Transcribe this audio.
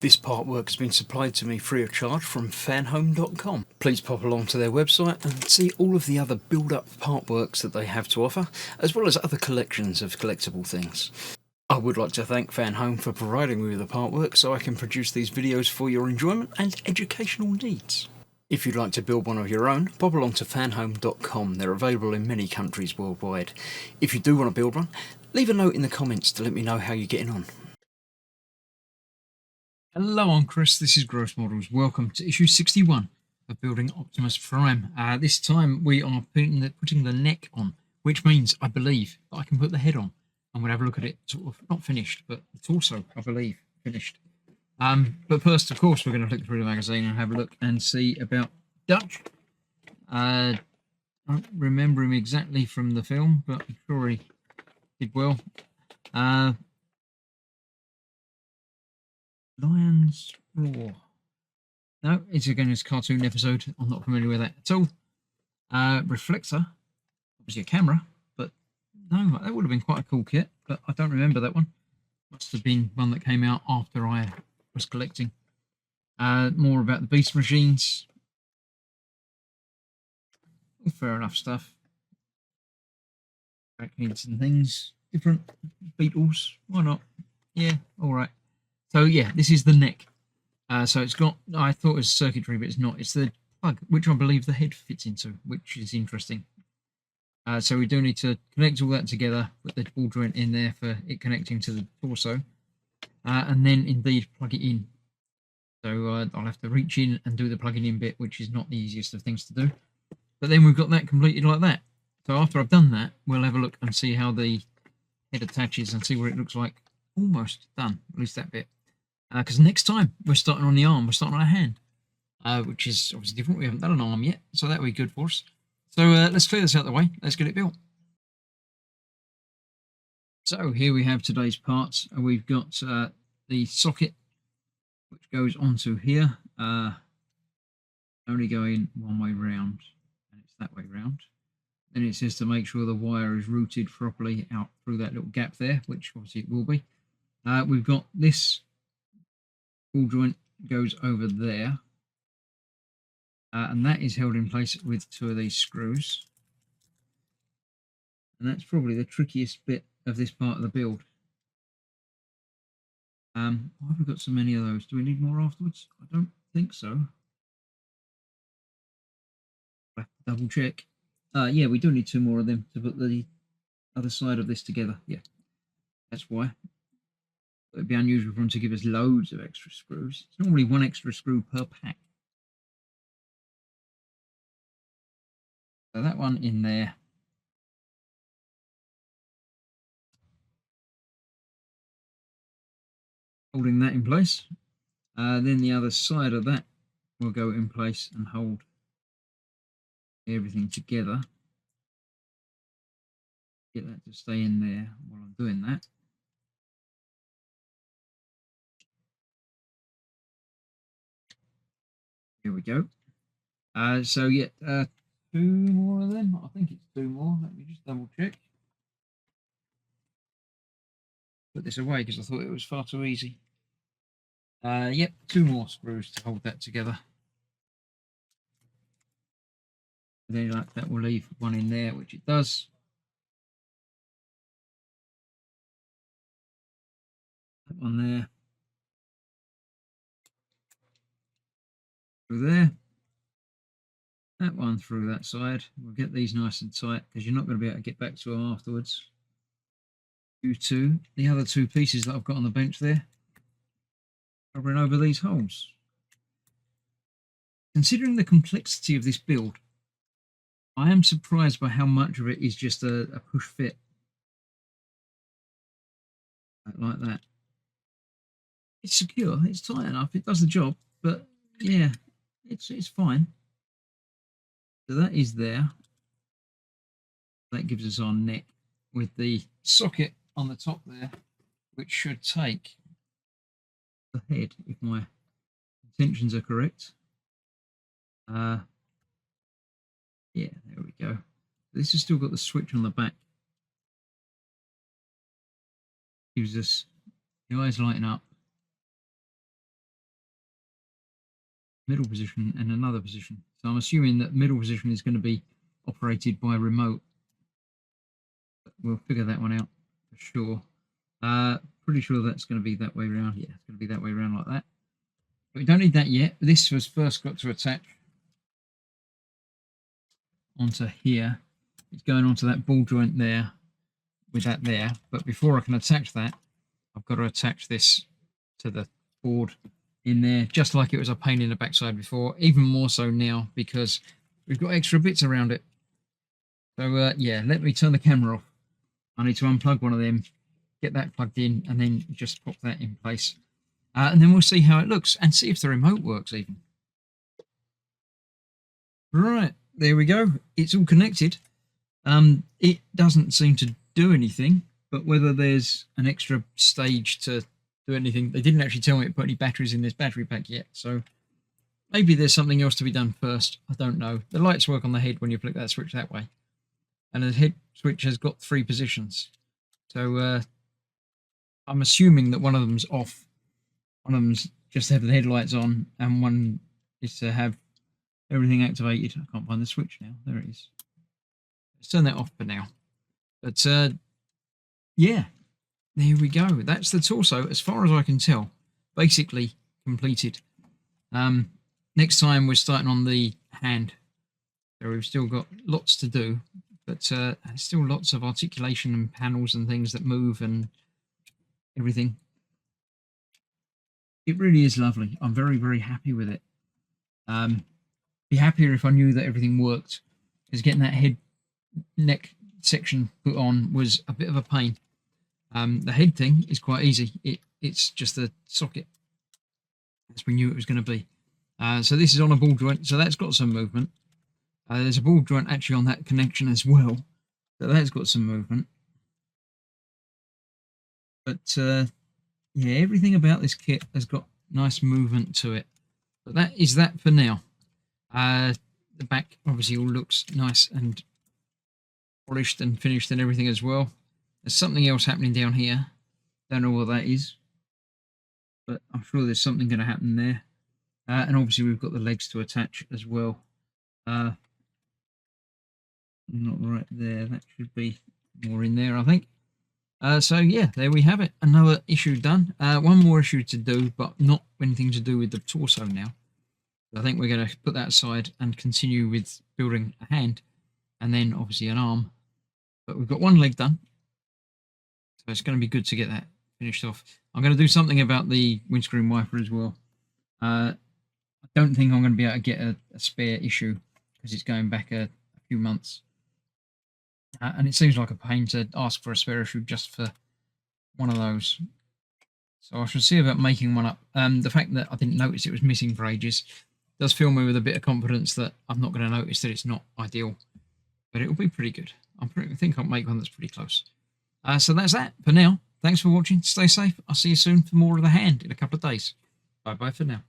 This part work has been supplied to me free of charge from Fanhome.com. Please pop along to their website and see all of the other build-up part works that they have to offer, as well as other collections of collectible things. I would like to thank Fanhome for providing me with the part work so I can produce these videos for your enjoyment and educational needs. If you'd like to build one of your own, pop along to Fanhome.com. They're available in many countries worldwide. If you do want to build one, leave a note in the comments to let me know how you're getting on. Hello, I'm Chris. This is Gross Models. Welcome to issue 61 of Building Optimus Prime. This time we are putting the neck on, which means I believe that I can put the head on. I'm going to have a look at it, sort of not finished, but the torso, I believe, finished. But first, of course, we're going to flick through the magazine and have a look and see about Dutch. I don't remember him exactly from the film, but I'm sure he did well. Lion's Roar. No, it's again his cartoon episode. I'm not familiar with that at all. Reflector, obviously a camera, but no, that would have been quite a cool kit, but I don't remember that one. Must have been one that came out after I was collecting. More about the beast machines. All fair enough stuff. Arachnids and things. Different beetles. Why not? Yeah, alright. So yeah, this is the neck. So it's got, I thought it was circuitry, but it's not. It's the plug, which I believe the head fits into, which is interesting. So we do need to connect all that together, put the ball joint in there for it connecting to the torso, and then indeed plug it in. So I'll have to reach in and do the plugging in bit, which is not the easiest of things to do. But then we've got that completed like that. So after I've done that, we'll have a look and see how the head attaches and see what it looks like. Almost done, at least that bit. Because next time we're starting on the arm, we're starting on a hand, which is obviously different. We haven't done an arm yet, so that will be good for us. So let's clear this out of the way. Let's get it built. So here we have today's parts. We've got the socket, which goes onto here, only going one way round, and it's that way round. Then it says to make sure the wire is routed properly out through that little gap there, which obviously it will be. We've got this ball joint goes over there, and that is held in place with two of these screws, and that's probably the trickiest bit of this part of the build. Why have we got so many of those? Do we need more afterwards? I don't think so. I'll have to double check. Yeah, we do need two more of them to put the other side of this together. Yeah, that's why. It'd be unusual for them to give us loads of extra screws. It's normally one extra screw per pack. So that one in there. Holding that in place. Then the other side of that will go in place and hold everything together. Get that to stay in there while I'm doing that. Here we go. So yeah, two more of them. I think it's two more. Let me just double check. Put this away because I thought it was far too easy. Yep, two more screws to hold that together. Then like that will leave one in there, which it does. That one there. Through there. That one through that side. We'll get these nice and tight because you're not going to be able to get back to them afterwards. The other two pieces that I've got on the bench there, covering over these holes. Considering the complexity of this build, I am surprised by how much of it is just a push fit. Like that. It's secure, it's tight enough, it does the job, but yeah, it's fine. So that is there. That gives us our neck with the socket on the top there, which should take the head if my intentions are correct. Yeah, there we go. This has still got the switch on the back. Gives us the eyes lighting up. middle position and another position. So I'm assuming that middle position is going to be operated by remote. But we'll figure that one out for sure. Pretty sure that's going to be that way around. Yeah, it's going to be that way around like that. But we don't need that yet. This was first got to attach onto here. It's going onto that ball joint there with that there. But before I can attach that, I've got to attach this to the board in there, just like it was a pain in the backside before, even more so now because we've got extra bits around it. So yeah, let me turn the camera off. I need to unplug one of them, get that plugged in, and then just pop that in place. And then we'll see how it looks and see if the remote works even. Right, there we go. It's all connected. It doesn't seem to do anything, but whether there's an extra stage to do anything, they didn't actually tell me to put any batteries in this battery pack yet. So maybe there's something else to be done first. I don't know. The lights work on the head when you flick that switch that way. And the head switch has got 3 positions. So I'm assuming that one of them's off. One of them's just to have the headlights on, and one is to have everything activated. I can't find the switch now. There it is. Let's turn that off for now. But yeah, there we go. That's the torso, as far as I can tell. Basically completed. Next time we're starting on the hand. So we've still got lots to do. But still lots of articulation and panels and things that move and everything. It really is lovely. I'm very, very happy with it. Be happier if I knew that everything worked, because getting that head neck section put on was a bit of a pain. The head thing is quite easy. It's just the socket, as we knew it was going to be. So this is on a ball joint, so that's got some movement. There's a ball joint actually on that connection as well, so that's got some movement. But yeah, everything about this kit has got nice movement to it. But that is that for now. The back obviously all looks nice and polished and finished and everything as well. There's something else happening down here. Don't know what that is, but I'm sure there's something going to happen there. And obviously we've got the legs to attach as well. Not right there. That should be more in there, I think. So yeah, there we have it. Another issue done. One more issue to do, but not anything to do with the torso now. I think we're going to put that aside and continue with building a hand, and then obviously an arm. But we've got one leg done, so it's going to be good to get that finished off. I'm going to do something about the windscreen wiper as well. I don't think I'm going to be able to get a spare issue because it's going back a few months. And it seems like a pain to ask for a spare issue just for one of those. So I shall see about making one up. The fact that I didn't notice it was missing for ages does fill me with a bit of confidence that I'm not going to notice that it's not ideal. But it'll be pretty good. I think I'll make one that's pretty close. So that's that for now. Thanks for watching. Stay safe. I'll see you soon for more of the hand in a couple of days. Bye-bye for now.